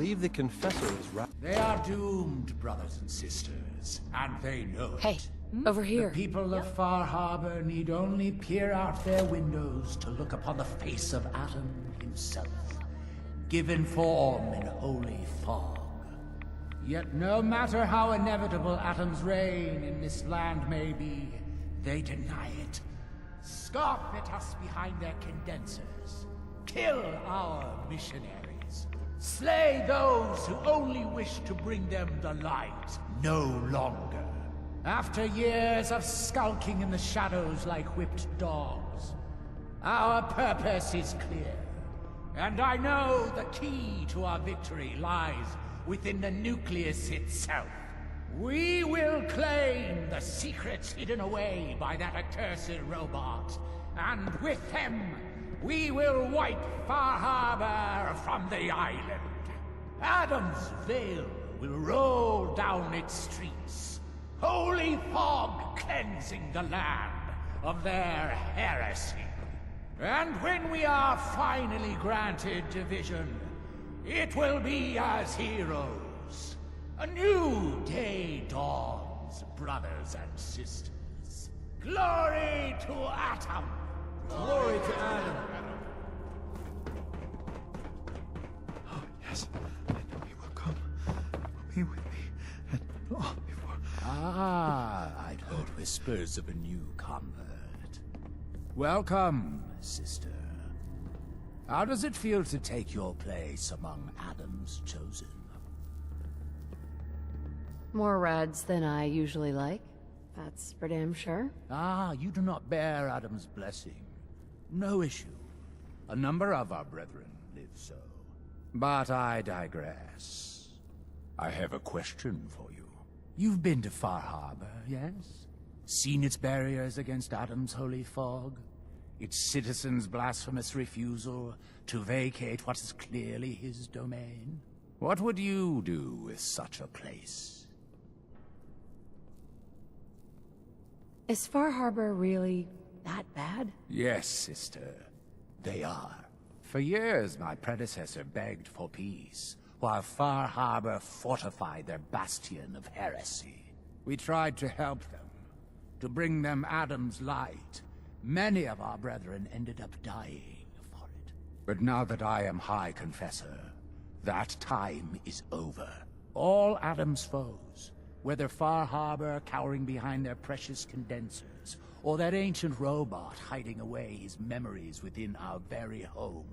believe the Confessor is right. They are doomed, brothers and sisters, and they know Hey, it. over here. The people of Far Harbor need only peer out their windows to look upon the face of Adam himself, given form in holy fog. Yet no matter how inevitable Adam's reign in this land may be, they deny it. Scoff at us behind their condensers. Kill our missionaries. Slay those who only wish to bring them the light no longer. After years of skulking in the shadows like whipped dogs, our purpose is clear. And I know the key to our victory lies within the nucleus itself. We will claim the secrets hidden away by that accursed robot, and with them, we will wipe Far Harbor from the island. Adam's veil will roll down its streets, holy fog cleansing the land of their heresy. And when we are finally granted division, it will be as heroes. A new day dawns, brothers and sisters. Glory to Atom! Glory to Adam! Oh, yes. I know he will come. He will be with me. And long before... I'd heard whispers of a new convert. Welcome, sister. How does it feel to take your place among Adam's chosen? More rads than I usually like. That's for damn sure. You do not bear Adam's blessing. No issue. A number of our brethren live so. But I digress. I have a question for you. You've been to Far Harbor, yes? Seen its barriers against Adam's holy fog? Its citizens' blasphemous refusal to vacate what is clearly his domain? What would you do with such a place? Is Far Harbor really that bad? Yes, sister. They are. For years, my predecessor begged for peace, while Far Harbor fortified their bastion of heresy. We tried to help them, to bring them Adam's light. Many of our brethren ended up dying for it. But now that I am High Confessor, that time is over. All Adam's foes, whether Far Harbor cowering behind their precious condensers, or that ancient robot hiding away his memories within our very home,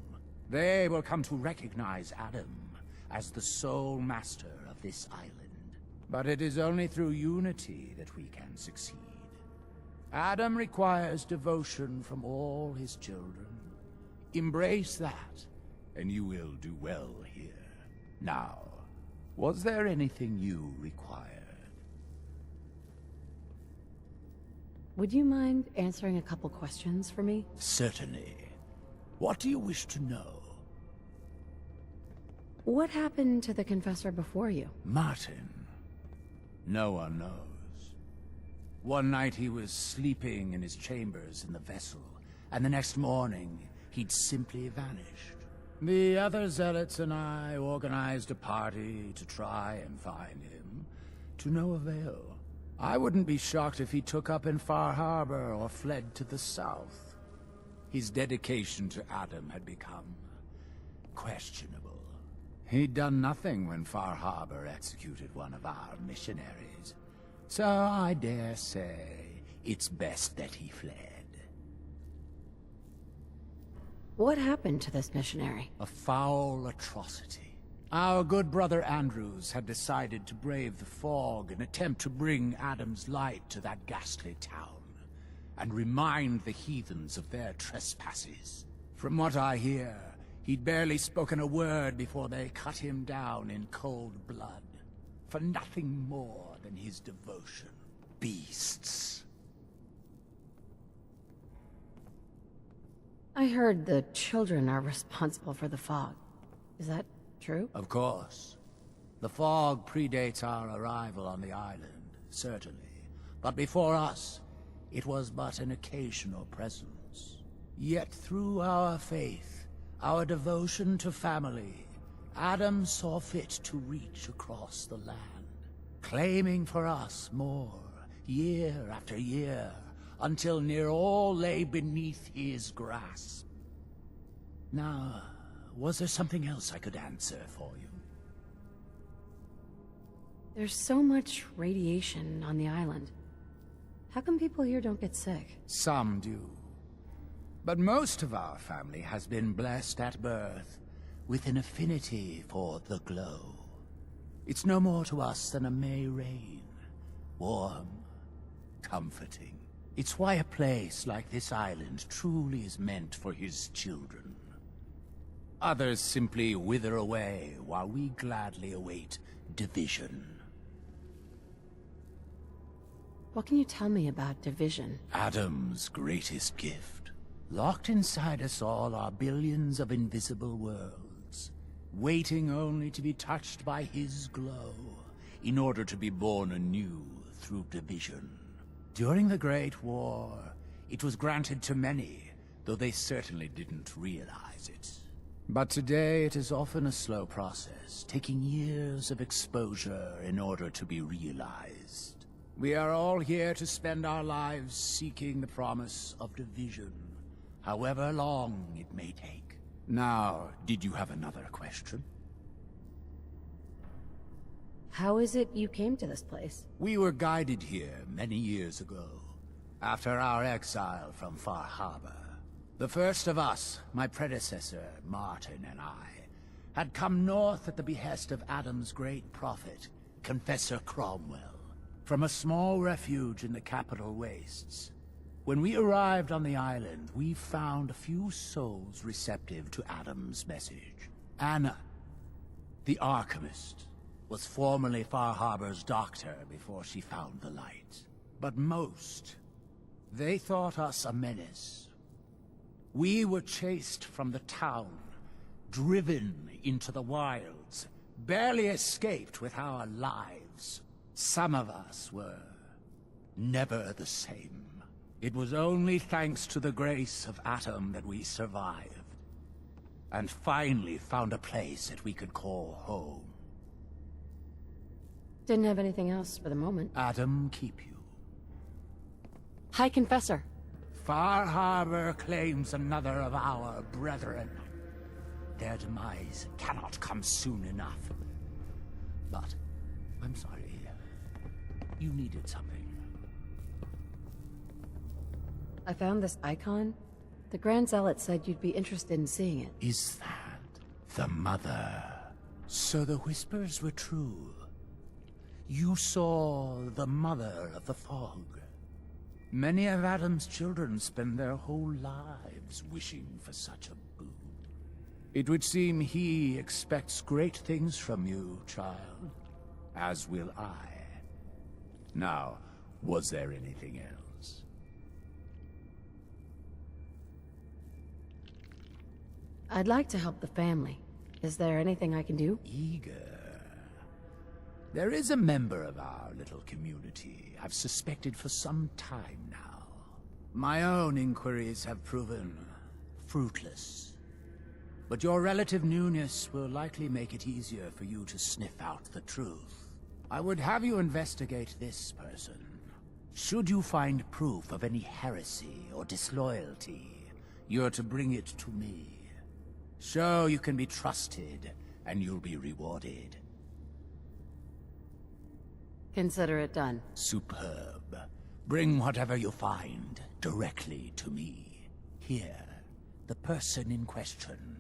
they will come to recognize Adam as the sole master of this island. But it is only through unity that we can succeed. Adam requires devotion from all his children. Embrace that, and you will do well here. Now, was there anything you required? Would you mind answering a couple questions for me? Certainly. What do you wish to know? What happened to the Confessor before you? Martin. No one knows. One night he was sleeping in his chambers in the vessel, and the next morning he'd simply vanished. The other zealots and I organized a party to try and find him, to no avail. I wouldn't be shocked if he took up in Far Harbor or fled to the south. His dedication to Adam had become questionable. He'd done nothing when Far Harbor executed one of our missionaries. So I dare say it's best that he fled. What happened to this missionary? A foul atrocity. Our good brother Andrews had decided to brave the fog and attempt to bring Adam's light to that ghastly town, and remind the heathens of their trespasses. From what I hear, he'd barely spoken a word before they cut him down in cold blood, for nothing more than his devotion. Beasts. I heard the children are responsible for the fog. Is that true? Of course. The fog predates our arrival on the island, certainly. But before us, it was but an occasional presence. Yet through our faith, our devotion to family, Adam saw fit to reach across the land, claiming for us more, year after year, until near all lay beneath his grasp. Now, was there something else I could answer for you? There's so much radiation on the island. How come people here don't get sick? Some do. But most of our family has been blessed at birth with an affinity for the glow. It's no more to us than a May rain. Warm, comforting. It's why a place like this island truly is meant for his children. Others simply wither away while we gladly await division. What can you tell me about division? Adam's greatest gift. Locked inside us all are billions of invisible worlds, waiting only to be touched by his glow, in order to be born anew through division. During the Great War, it was granted to many, though they certainly didn't realize it. But today it is often a slow process, taking years of exposure in order to be realized. We are all here to spend our lives seeking the promise of division, however long it may take. Now, did you have another question? How is it you came to this place? We were guided here many years ago, after our exile from Far Harbor. The first of us, my predecessor, Martin, and I, had come north at the behest of Adam's great prophet, Confessor Cromwell, from a small refuge in the capital wastes. When we arrived on the island, we found a few souls receptive to Adam's message. Anna, the Archivist, was formerly Far Harbor's doctor before she found the light. But most, they thought us a menace. We were chased from the town, driven into the wilds, barely escaped with our lives. Some of us were never the same. It was only thanks to the grace of Adam that we survived, and finally found a place that we could call home. Didn't have anything else for the moment. Adam keep you. Hi, Confessor. Far Harbor claims another of our brethren. Their demise cannot come soon enough. But, I'm sorry. You needed something. I found this icon. The Grand Zealot said you'd be interested in seeing it. Is that the Mother? So the whispers were true. You saw the Mother of the Fog. Many of Adam's children spend their whole lives wishing for such a boon. It would seem he expects great things from you, child. As will I. Now, was there anything else? I'd like to help the family. Is there anything I can do? Eager. There is a member of our little community I've suspected for some time now. My own inquiries have proven fruitless. But your relative newness will likely make it easier for you to sniff out the truth. I would have you investigate this person. Should you find proof of any heresy or disloyalty, you're to bring it to me. Show you can be trusted, and you'll be rewarded. Consider it done. Superb. Bring whatever you find directly to me. Here, the person in question.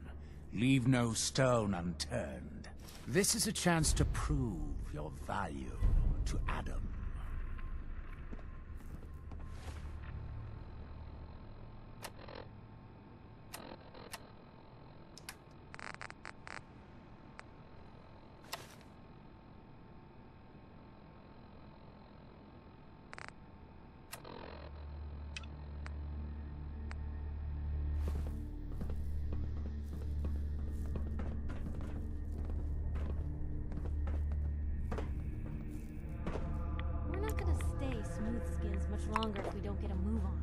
Leave no stone unturned. This is a chance to prove your value to Adam. Longer if we don't get a move on.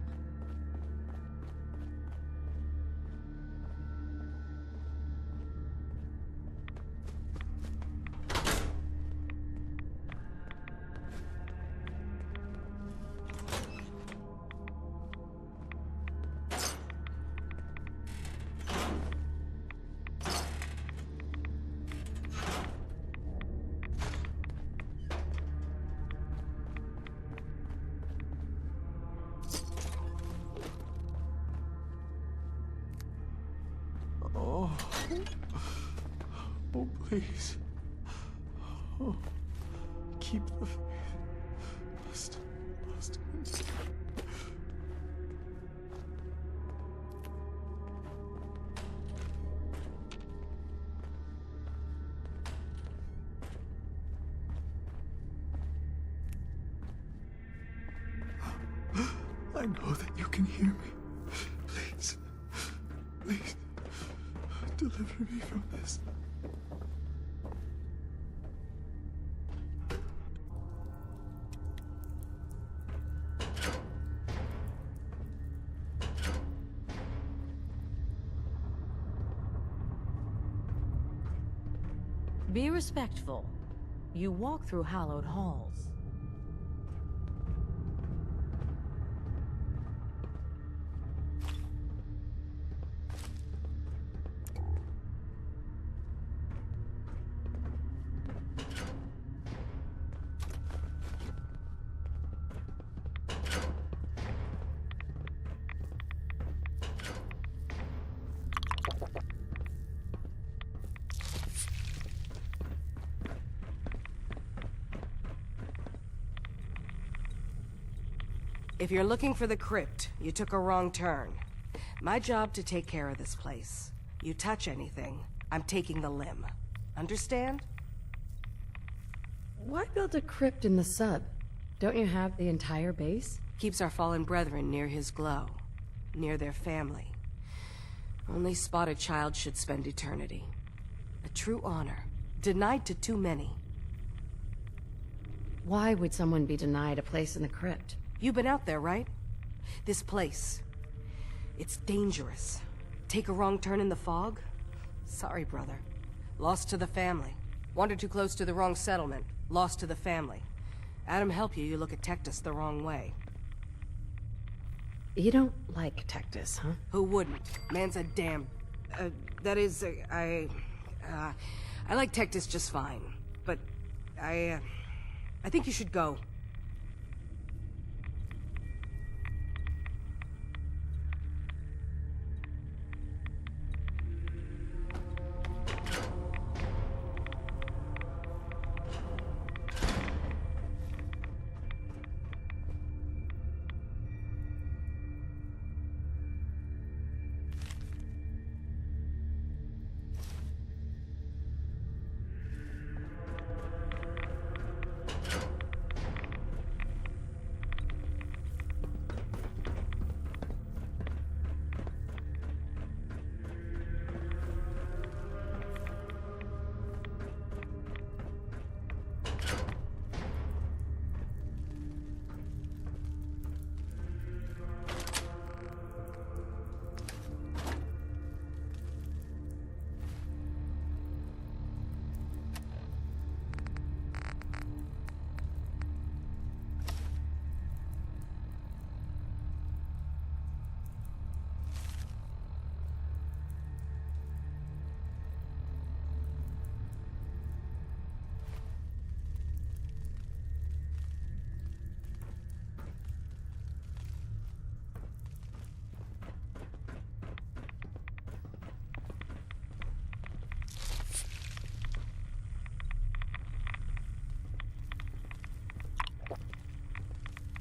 Please. Oh, keep the faith. Must. I know that you can hear me. Please. Please. Deliver me from this. Be respectful. You walk through hallowed halls. If you're looking for the crypt, you took a wrong turn. My job to take care of this place. You touch anything, I'm taking the limb. Understand? Why build a crypt in the sub? Don't you have the entire base? Keeps our fallen brethren near his glow. Near their family. Only spotted child should spend eternity. A true honor. Denied to too many. Why would someone be denied a place in the crypt? You've been out there, right? This place. It's dangerous. Take a wrong turn in the fog? Sorry, brother. Lost to the family. Wandered too close to the wrong settlement. Lost to the family. Adam help you, you look at Tectus the wrong way. You don't like Tectus, huh? Who wouldn't? Man's a damn... I like Tectus just fine. But I think you should go.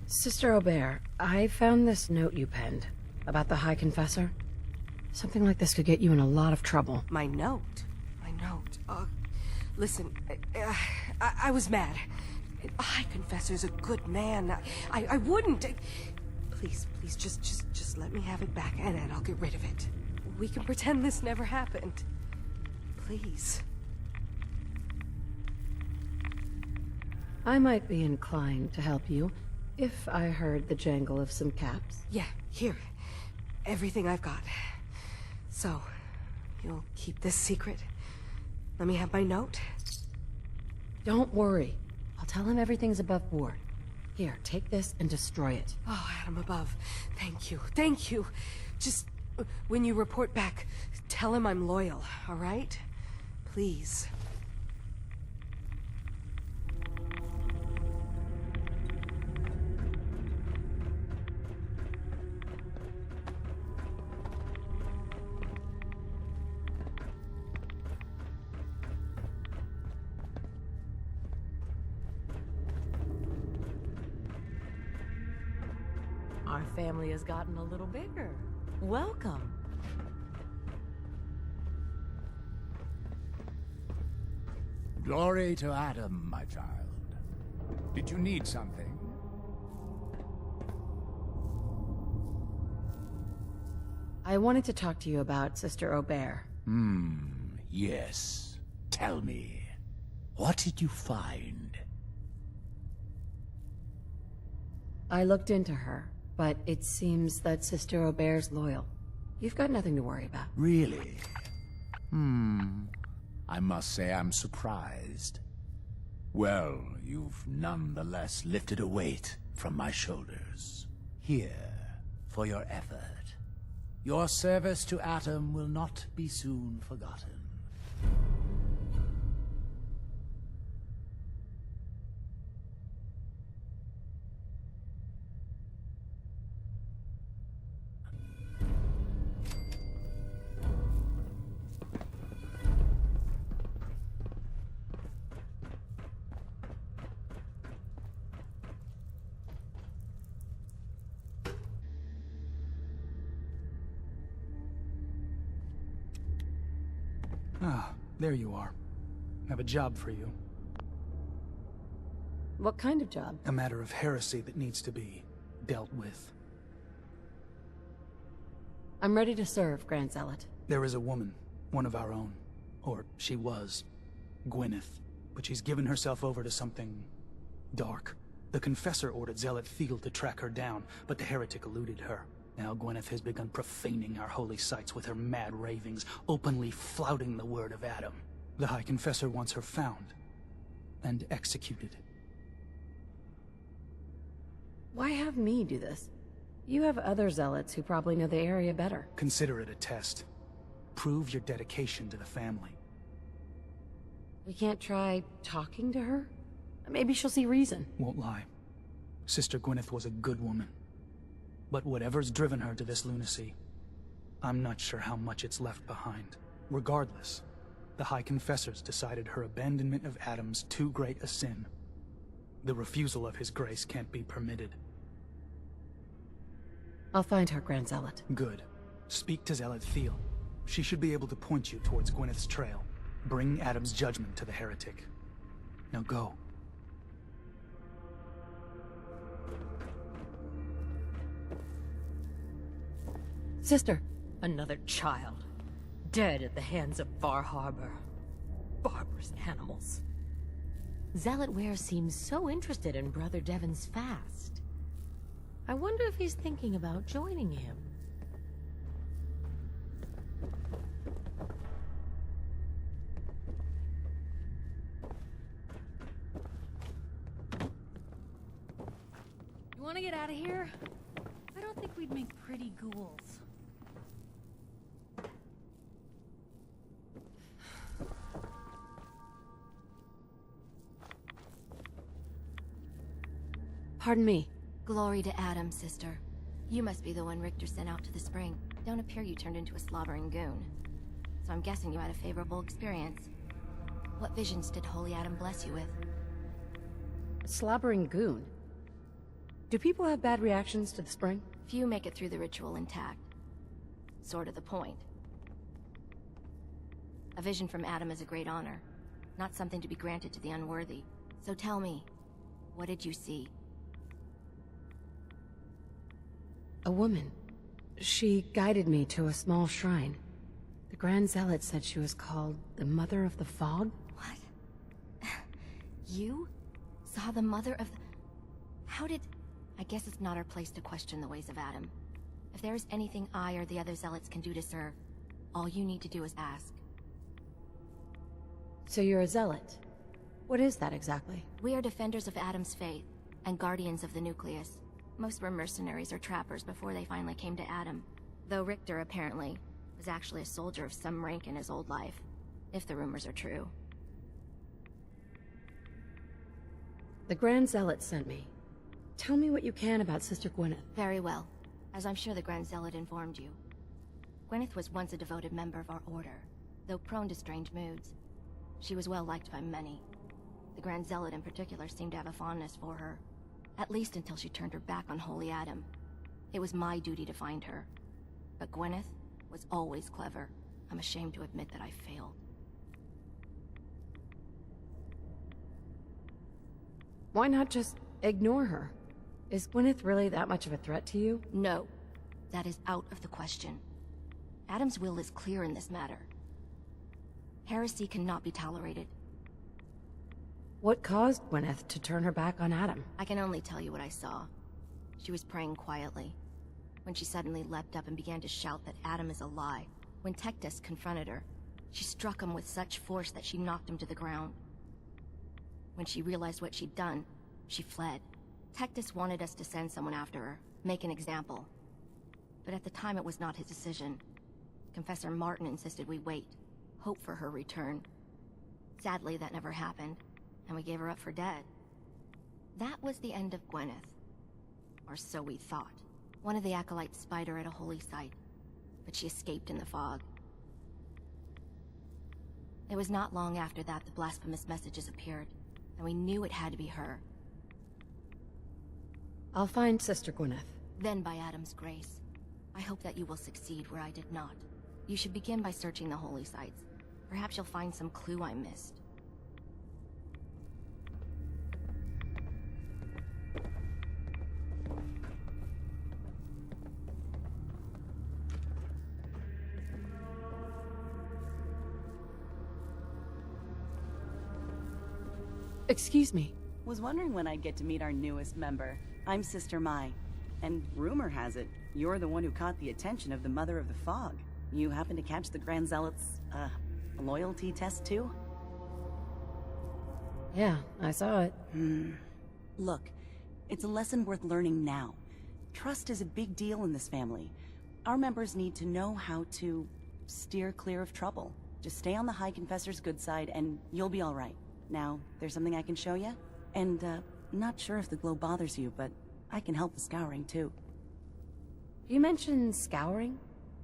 Sister Aubert, I found this note you penned about the High Confessor. Something like this could get you in a lot of trouble. My note? Listen, I was mad. A High Confessor's a good man. I wouldn't. Please, just let me have it back and I'll get rid of it. We can pretend this never happened. Please. I might be inclined to help you if I heard the jangle of some caps. Yeah, here. Everything I've got. So, you'll keep this secret? Let me have my note? Don't worry. I'll tell him everything's above board. Here, take this and destroy it. Oh, Adam above. Thank you. Just, when you report back, tell him I'm loyal, all right? Please. Our family has gotten a little bigger. Welcome. Glory to Adam, my child. Did you need something? I wanted to talk to you about Sister Aubert. Yes. Tell me, what did you find? I looked into her, but it seems that Sister Aubert's loyal. You've got nothing to worry about. Really? I must say I'm surprised. Well, you've nonetheless lifted a weight from my shoulders. Here, for your effort. Your service to Atom will not be soon forgotten. Ah, there you are. I have a job for you. What kind of job? A matter of heresy that needs to be dealt with. I'm ready to serve, Grand Zealot. There is a woman, one of our own. Or she was. Gwyneth. But she's given herself over to something dark. The Confessor ordered Zealot Thiel to track her down, but the heretic eluded her. Now Gwyneth has begun profaning our holy sites with her mad ravings, openly flouting the word of Adam. The High Confessor wants her found and executed. Why have me do this? You have other zealots who probably know the area better. Consider it a test. Prove your dedication to the family. We can't try talking to her? Maybe she'll see reason. Won't lie. Sister Gwyneth was a good woman. But whatever's driven her to this lunacy, I'm not sure how much it's left behind. Regardless, the High Confessors decided her abandonment of Adam's too great a sin. The refusal of his grace can't be permitted. I'll find her, Grand Zealot. Good. Speak to Zealot Thiel. She should be able to point you towards Gwyneth's trail. Bring Adam's judgment to the heretic. Now go. Sister. Another child. Dead at the hands of Far Harbor. Barbarous animals. Zealot Ware seems so interested in Brother Devon's fast. I wonder if he's thinking about joining him. You want to get out of here? I don't think we'd make pretty ghouls. Pardon me. Glory to Adam, sister. You must be the one Richter sent out to the spring. Don't appear you turned into a slobbering goon. So I'm guessing you had a favorable experience. What visions did Holy Adam bless you with? Slobbering goon. Do people have bad reactions to the spring? Few make it through the ritual intact. Sort of the point. A vision from Adam is a great honor, not something to be granted to the unworthy. So tell me, what did you see? A woman. She guided me to a small shrine. The Grand Zealot said she was called the Mother of the Fog? What? You saw the Mother of the... How did... I guess it's not our place to question the ways of Adam. If there is anything I or the other Zealots can do to serve, all you need to do is ask. So you're a Zealot. What is that exactly? We are defenders of Adam's faith, and guardians of the nucleus. Most were mercenaries or trappers before they finally came to Adam. Though Richter, apparently, was actually a soldier of some rank in his old life. If the rumors are true. The Grand Zealot sent me. Tell me what you can about Sister Gwyneth. Very well, as I'm sure the Grand Zealot informed you. Gwyneth was once a devoted member of our order, though prone to strange moods. She was well liked by many. The Grand Zealot in particular seemed to have a fondness for her. At least until she turned her back on Holy Adam. It was my duty to find her. But Gwyneth was always clever. I'm ashamed to admit that I failed. Why not just ignore her? Is Gwyneth really that much of a threat to you? No, that is out of the question. Adam's will is clear in this matter. Heresy cannot be tolerated. What caused Gwyneth to turn her back on Adam? I can only tell you what I saw. She was praying quietly, when she suddenly leapt up and began to shout that Adam is a lie. When Tectus confronted her, she struck him with such force that she knocked him to the ground. When she realized what she'd done, she fled. Tectus wanted us to send someone after her, make an example. But at the time it was not his decision. Confessor Martin insisted we wait, hope for her return. Sadly, that never happened, and we gave her up for dead. That was the end of Gwyneth. Or so we thought. One of the acolytes spied her at a holy site, but she escaped in the fog. It was not long after that the blasphemous messages appeared, and we knew it had to be her. I'll find Sister Gwyneth. Then by Adam's grace, I hope that you will succeed where I did not. You should begin by searching the holy sites. Perhaps you'll find some clue I missed. Excuse me. Was wondering when I'd get to meet our newest member. I'm Sister Mai, and rumor has it, you're the one who caught the attention of the Mother of the Fog. You happen to catch the Grand Zealot's, loyalty test too? Yeah, I saw it. Look, it's a lesson worth learning now. Trust is a big deal in this family. Our members need to know how to steer clear of trouble. Just stay on the High Confessor's good side and you'll be alright. Now, there's something I can show you? And, not sure if the glow bothers you, but I can help with scouring too. You mentioned scouring?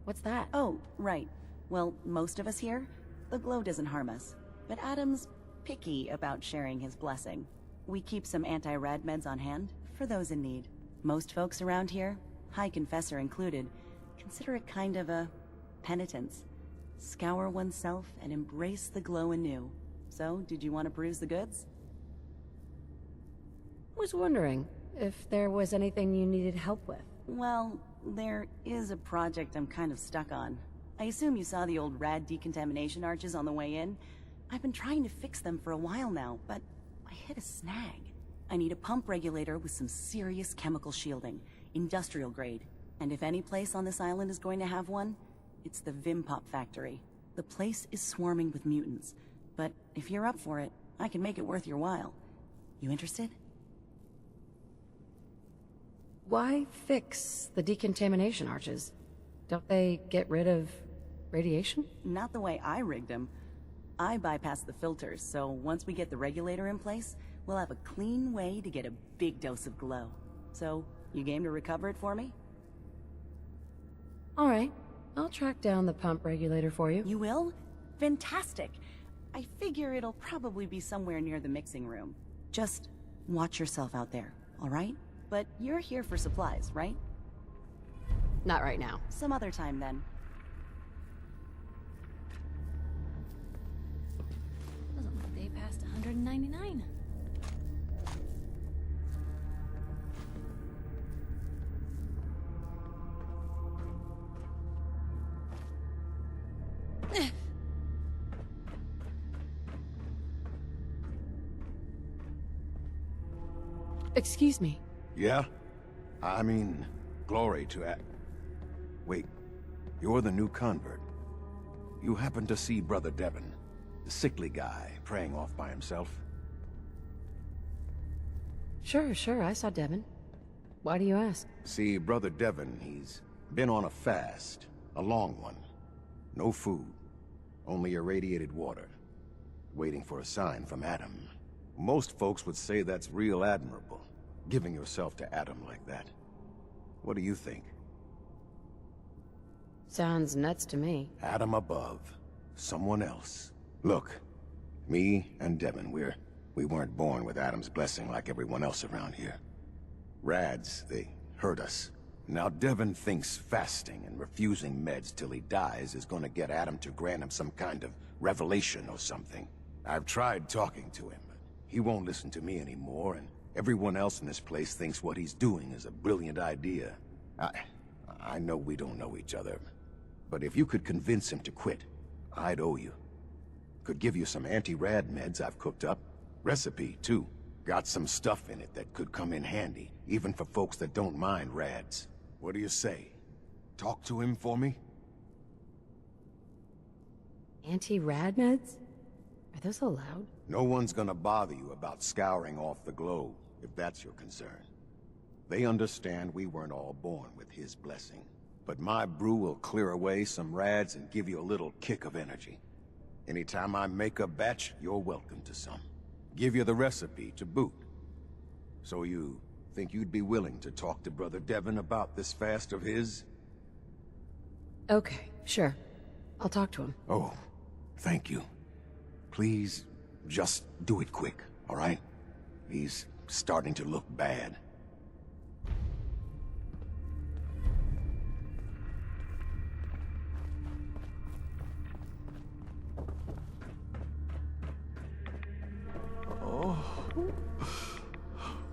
What's that? Oh, right. Well, most of us here, the glow doesn't harm us. But Adam's picky about sharing his blessing. We keep some anti-rad meds on hand for those in need. Most folks around here, High Confessor included, consider it kind of a penitence. Scour oneself and embrace the glow anew. So, did you want to peruse the goods? Was wondering if there was anything you needed help with. Well, there is a project I'm kind of stuck on. I assume you saw the old rad decontamination arches on the way in. I've been trying to fix them for a while now, but I hit a snag. I need a pump regulator with some serious chemical shielding, industrial grade. And if any place on this island is going to have one, it's the Vimpop factory. The place is swarming with mutants, but if you're up for it, I can make it worth your while. You interested? Why fix the decontamination arches? Don't they get rid of radiation? Not the way I rigged them. I bypassed the filters, so once we get the regulator in place, we'll have a clean way to get a big dose of glow. So, you game to recover it for me? Alright, I'll track down the pump regulator for you. You will? Fantastic! I figure it'll probably be somewhere near the mixing room. Just watch yourself out there, alright? But you're here for supplies, right? Not right now. Some other time, then. Doesn't look like they passed 199. Excuse me. Yeah? I mean, glory to Wait, you're the new convert. You happen to see Brother Devon, the sickly guy praying off by himself? Sure, I saw Devon. Why do you ask? See, Brother Devon, he's been on a fast, a long one. No food, only irradiated water, waiting for a sign from Adam. Most folks would say that's real admirable, giving yourself to Adam like that. What do you think? Sounds nuts to me. Adam above, someone else. Look, me and Devon, we weren't born with Adam's blessing like everyone else around here. Rads, they hurt us. Now Devon thinks fasting and refusing meds till he dies is gonna get Adam to grant him some kind of revelation or something. I've tried talking to him, but he won't listen to me anymore, and everyone else in this place thinks what he's doing is a brilliant idea. I know we don't know each other, but if you could convince him to quit, I'd owe you. Could give you some anti-rad meds I've cooked up. Recipe, too. Got some stuff in it that could come in handy, even for folks that don't mind rads. What do you say? Talk to him for me? Anti-rad meds? Are those allowed? No one's gonna bother you about scouring off the globe, if that's your concern. They understand we weren't all born with his blessing. But my brew will clear away some rads and give you a little kick of energy. Anytime I make a batch, you're welcome to some. Give you the recipe to boot. So you think you'd be willing to talk to Brother Devon about this fast of his? Okay, sure. I'll talk to him. Oh, thank you. Please, just do it quick, all right? He's starting to look bad.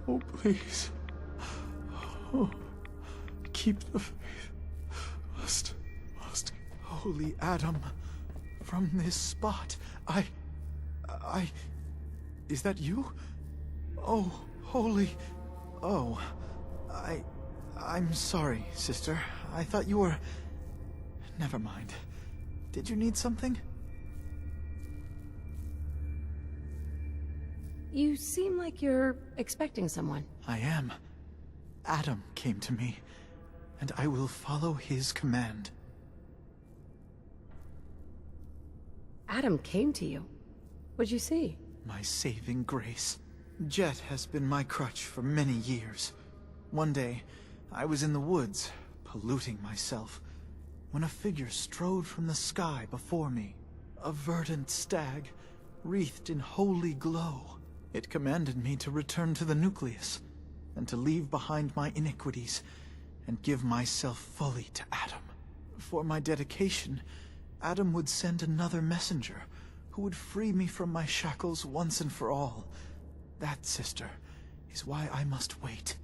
Oh, please. Oh, keep the faith. Must. Holy Adam, from this spot, Is that you? Oh, holy... Oh, I'm sorry, sister. I thought you were... Never mind. Did you need something? You seem like you're expecting someone. I am. Adam came to me, and I will follow his command. Adam came to you? What'd you see? My saving grace. Jet has been my crutch for many years. One day, I was in the woods, polluting myself, when a figure strode from the sky before me. A verdant stag, wreathed in holy glow. It commanded me to return to the nucleus, and to leave behind my iniquities, and give myself fully to Adam. For my dedication, Adam would send another messenger, who would free me from my shackles once and for all. That, sister, is why I must wait.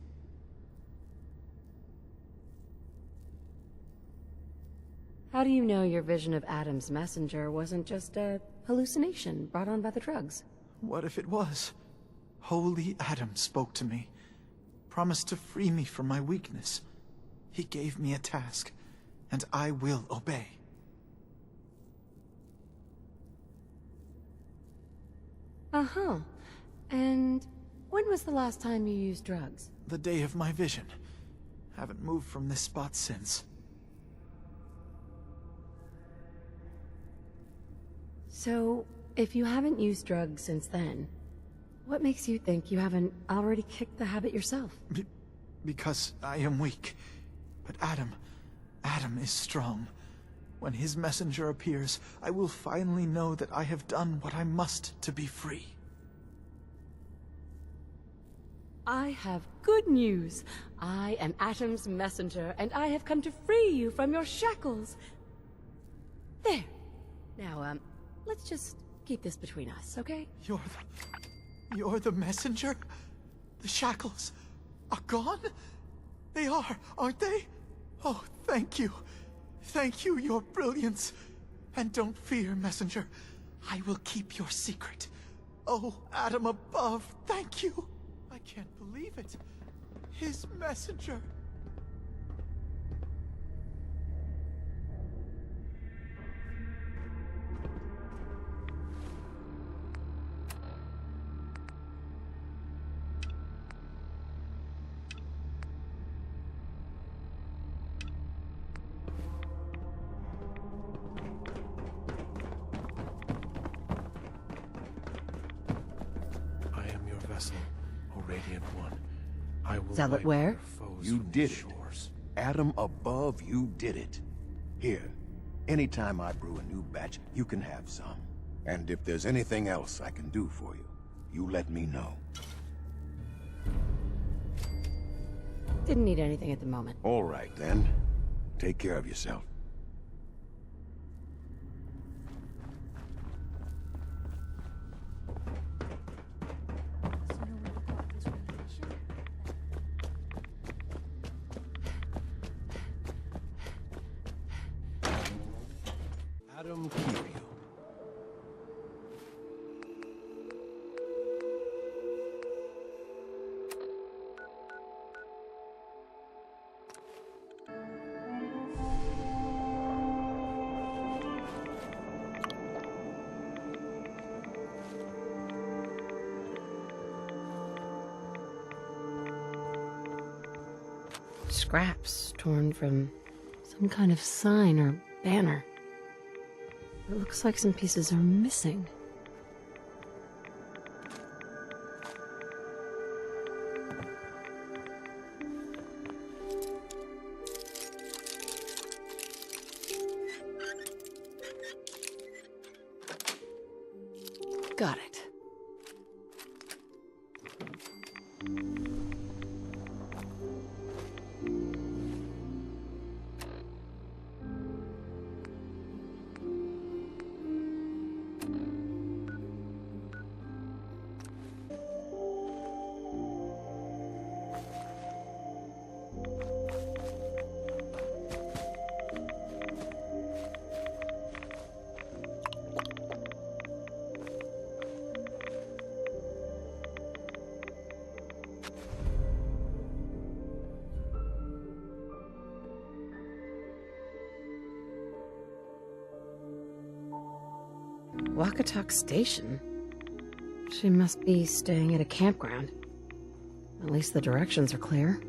How do you know your vision of Adam's messenger wasn't just a hallucination brought on by the drugs? What if it was? Holy Adam spoke to me, promised to free me from my weakness. He gave me a task, and I will obey. Uh-huh. And when was the last time you used drugs? The day of my vision. Haven't moved from this spot since. So, if you haven't used drugs since then, what makes you think you haven't already kicked the habit yourself? Because I am weak. But Adam is strong. When his messenger appears, I will finally know that I have done what I must to be free. I have good news. I am Adam's messenger, and I have come to free you from your shackles. There. Now, let's just keep this between us, okay? You're the messenger? The shackles are gone? They are, aren't they? Oh, thank you. Thank you, your brilliance. And don't fear, messenger. I will keep your secret. Oh, Adam above, thank you. I can't believe it. His messenger. Zealot where? You did it. Adam above, you did it. Here, anytime I brew a new batch, you can have some. And if there's anything else I can do for you, you let me know. Didn't need anything at the moment. All right, then. Take care of yourself. Adam keep you. Scraps torn from some kind of sign or banner. It looks like some pieces are missing. Got it. Wakatok Station? She must be staying at a campground. At least the directions are clear.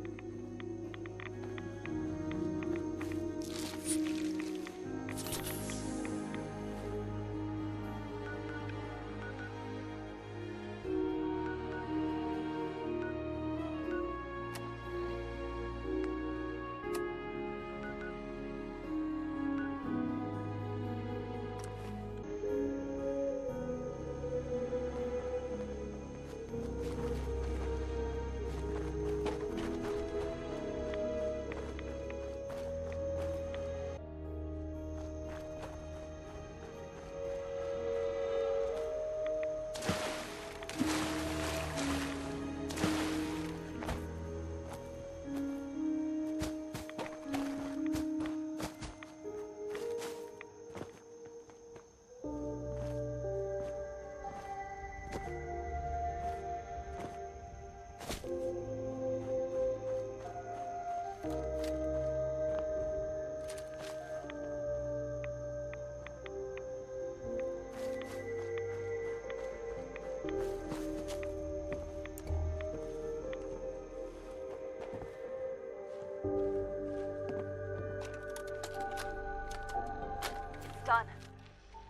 Done.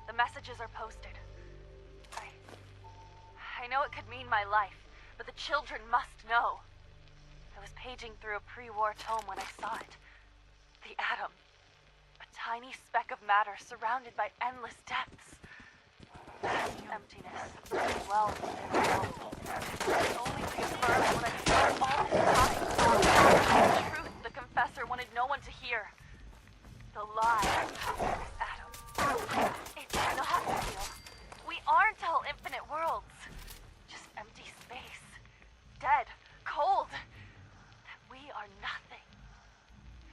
The messages are posted. I know it could mean my life, but the children must know. I was paging through a pre-war tome when I saw it. The atom. A tiny speck of matter surrounded by endless depths. Vast emptiness. Well within the world. It only reaffirmed what I've felt all this time. The truth the confessor wanted no one to hear. The lie. This atom. It's not real. We aren't all infinite worlds. Just empty space. Dead. Cold. We are nothing.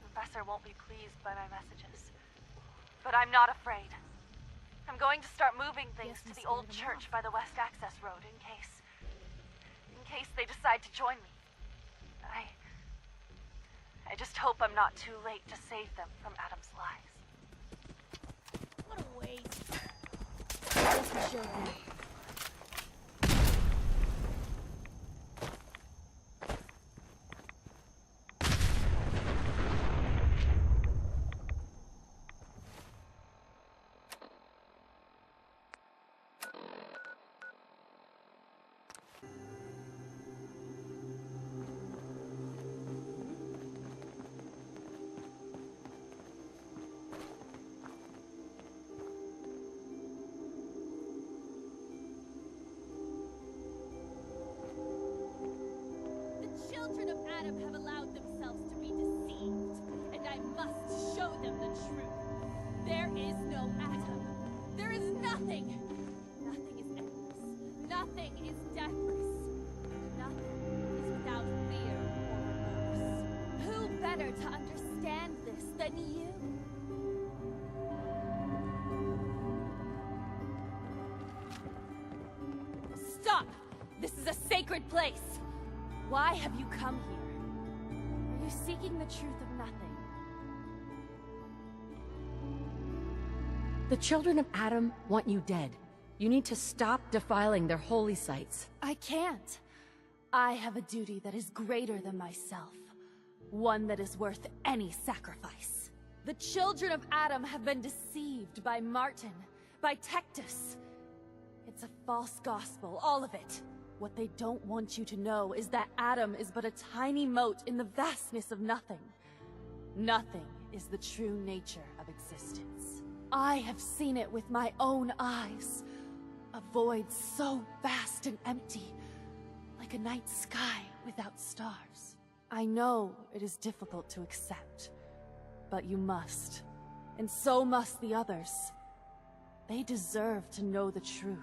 Confessor won't be pleased by my messages. But I'm not afraid. I'm going to start moving things to the old church by the West Access Road in case they decide to join me. I just hope I'm not too late to save them from Adam's lies. What a waste. This showed me. children of Adam have allowed themselves to be deceived, and I must show them the truth. There is no Adam. There is nothing. Nothing is endless. Nothing is deathless. Nothing is without fear or remorse. Who better to understand this than you? Stop! This is a sacred place! Why have you come here? Are you seeking the truth of nothing? The children of Adam want you dead. You need to stop defiling their holy sites. I can't. I have a duty that is greater than myself. One that is worth any sacrifice. The children of Adam have been deceived by Martin, by Tectus. It's a false gospel, all of it. What they don't want you to know is that Adam is but a tiny mote in the vastness of nothing. Nothing is the true nature of existence. I have seen it with my own eyes. A void so vast and empty, like a night sky without stars. I know it is difficult to accept, but you must. And so must the others. They deserve to know the truth.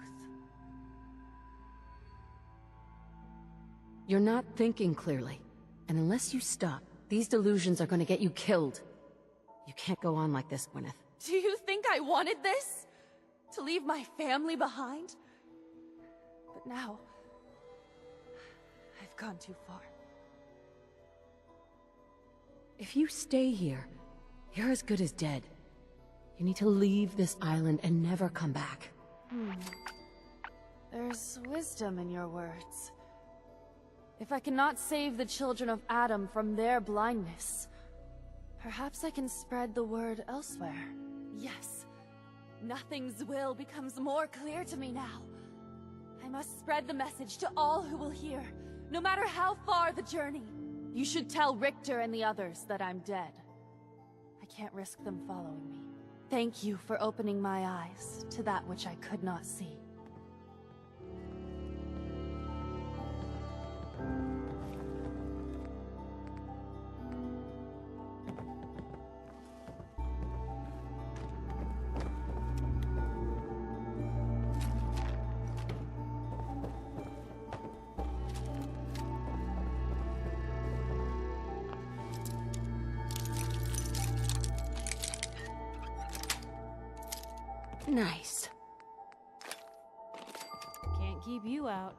You're not thinking clearly. And unless you stop, these delusions are gonna get you killed. You can't go on like this, Gwyneth. Do you think I wanted this? To leave my family behind? But now, I've gone too far. If you stay here, you're as good as dead. You need to leave this island and never come back. There's wisdom in your words. If I cannot save the children of Adam from their blindness, perhaps I can spread the word elsewhere. Yes, nothing's will becomes more clear to me now. I must spread the message to all who will hear, no matter how far the journey. You should tell Richter and the others that I'm dead. I can't risk them following me. Thank you for opening my eyes to that which I could not see. Nice. Can't keep you out.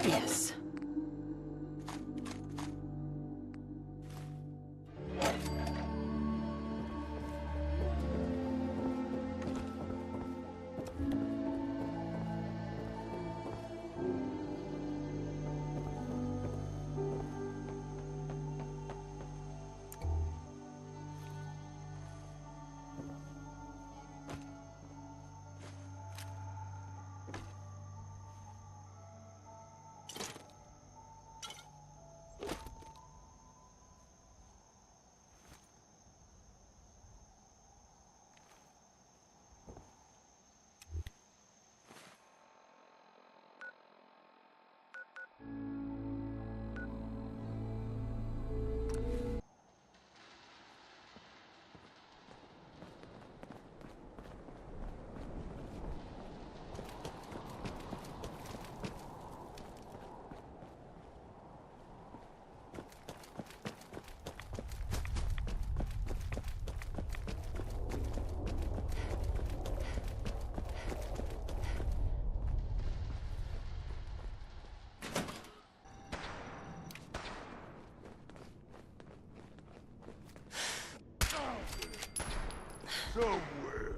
Yes. Somewhere.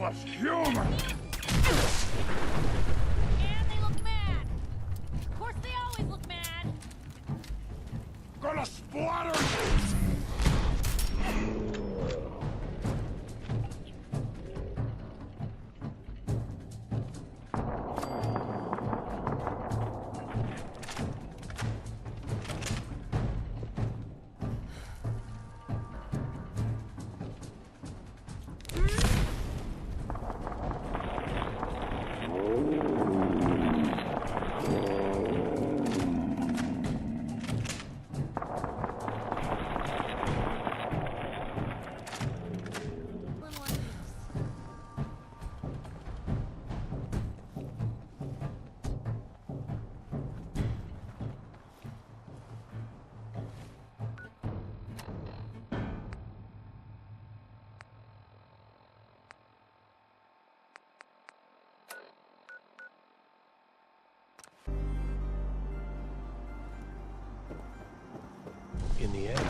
mindless human! And they look mad! Of course they always look mad! Gonna splatter you! In the end.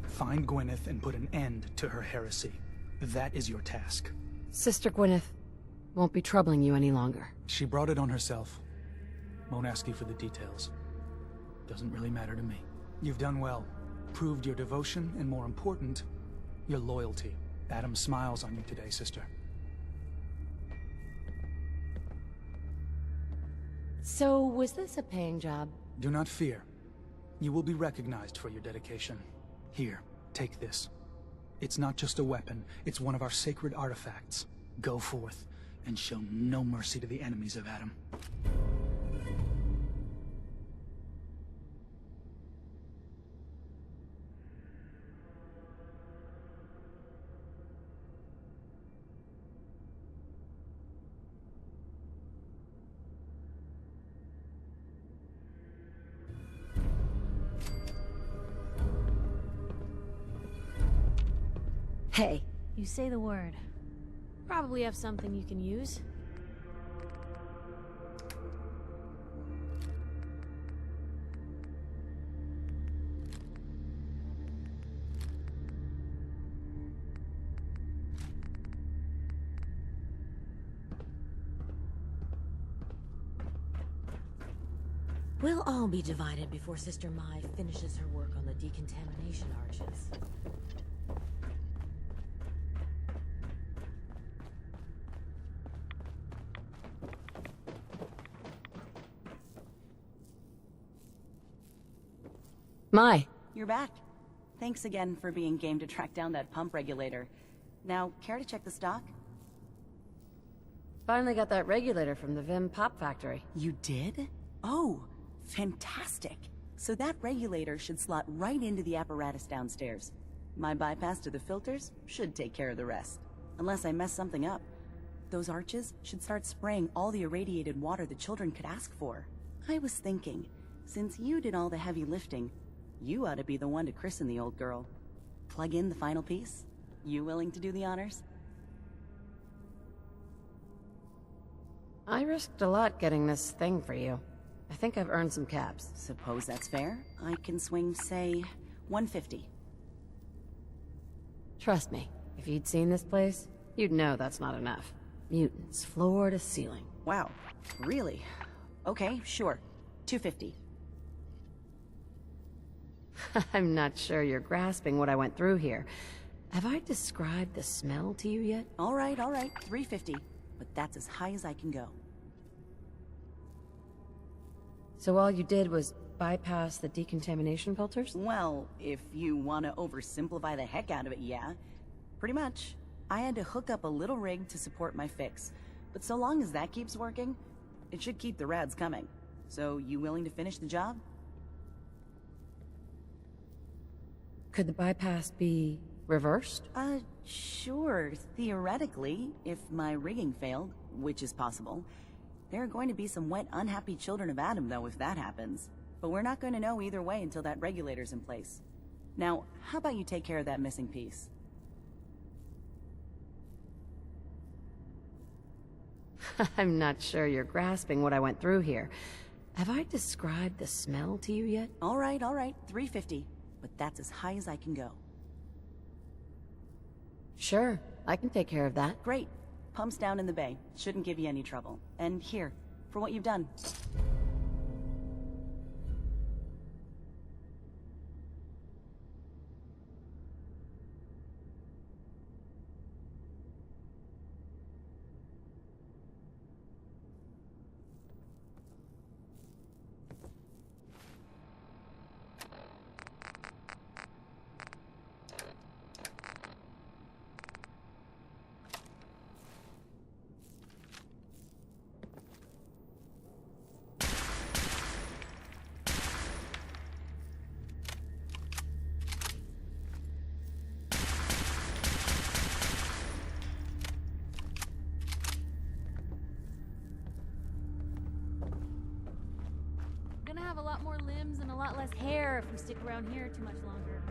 Find Gwyneth and put an end to her heresy. That is your task. Sister Gwyneth won't be troubling you any longer. She brought it on herself. Won't ask you for the details. Doesn't really matter to me. You've done well. Proved your devotion, and more important, your loyalty. Adam smiles on you today, sister. So, was this a paying job? Do not fear. You will be recognized for your dedication. Here, take this. It's not just a weapon, it's one of our sacred artifacts. Go forth, and show no mercy to the enemies of Adam. Hey. You say the word. Probably have something you can use. We'll all be divided before Sister Mai finishes her work on the decontamination arches. Mai. You're back. Thanks again for being game to track down that pump regulator. Now, care to check the stock? Finally got that regulator from the Vim Pop Factory. You did? Oh, fantastic. So that regulator should slot right into the apparatus downstairs. My bypass to the filters should take care of the rest. Unless I mess something up. Those arches should start spraying all the irradiated water the children could ask for. I was thinking, since you did all the heavy lifting, you ought to be the one to christen the old girl. Plug in the final piece? You willing to do the honors? I risked a lot getting this thing for you. I think I've earned some caps. Suppose that's fair. I can swing, say, 150. Trust me, if you'd seen this place, you'd know that's not enough. Mutants, floor to ceiling. Wow, really? Okay, sure. 250. I'm not sure you're grasping what I went through here. Have I described the smell to you yet? All right, 350. But that's as high as I can go. So all you did was bypass the decontamination filters? Well, if you want to oversimplify the heck out of it, yeah. Pretty much. I had to hook up a little rig to support my fix. But so long as that keeps working, it should keep the rads coming. So, you willing to finish the job? Could the bypass be reversed? Sure, theoretically, if my rigging failed, which is possible. There are going to be some wet, unhappy children of Adam, though, if that happens. But we're not going to know either way until that regulator's in place. Now, how about you take care of that missing piece? I'm not sure you're grasping what I went through here. Have I described the smell to you yet? All right, 350. But that's as high as I can go. Sure, I can take care of that. Great. Pumps down in the bay. Shouldn't give you any trouble. And here, for what you've done. Gonna have a lot more limbs and a lot less hair if we stick around here too much longer.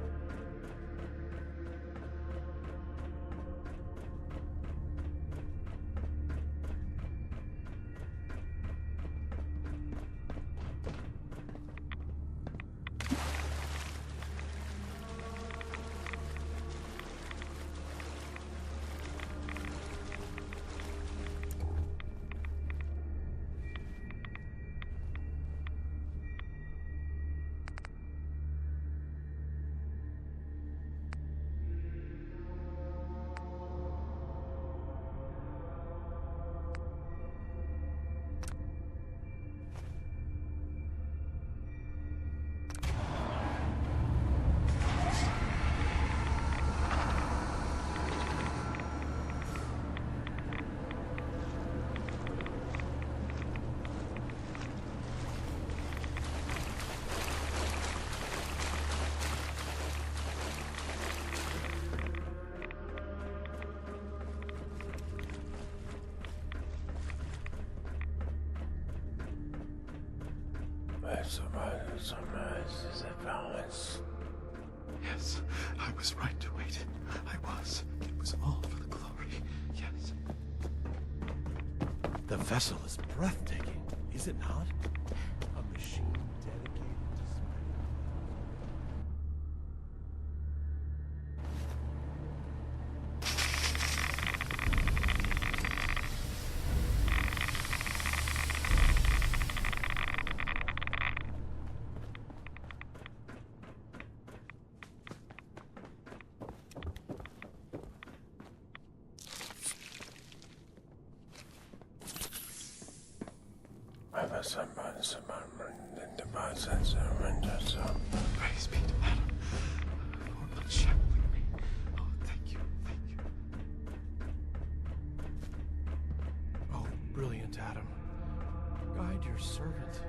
Yes, I was right to wait. I was. It was all for the glory. Yes. The vessel is breathtaking, is it not? A machine dedicated to spreading. Praise be to Adam for unshackling me. Oh, thank you, thank you. Oh, brilliant, Adam. Guide your servant.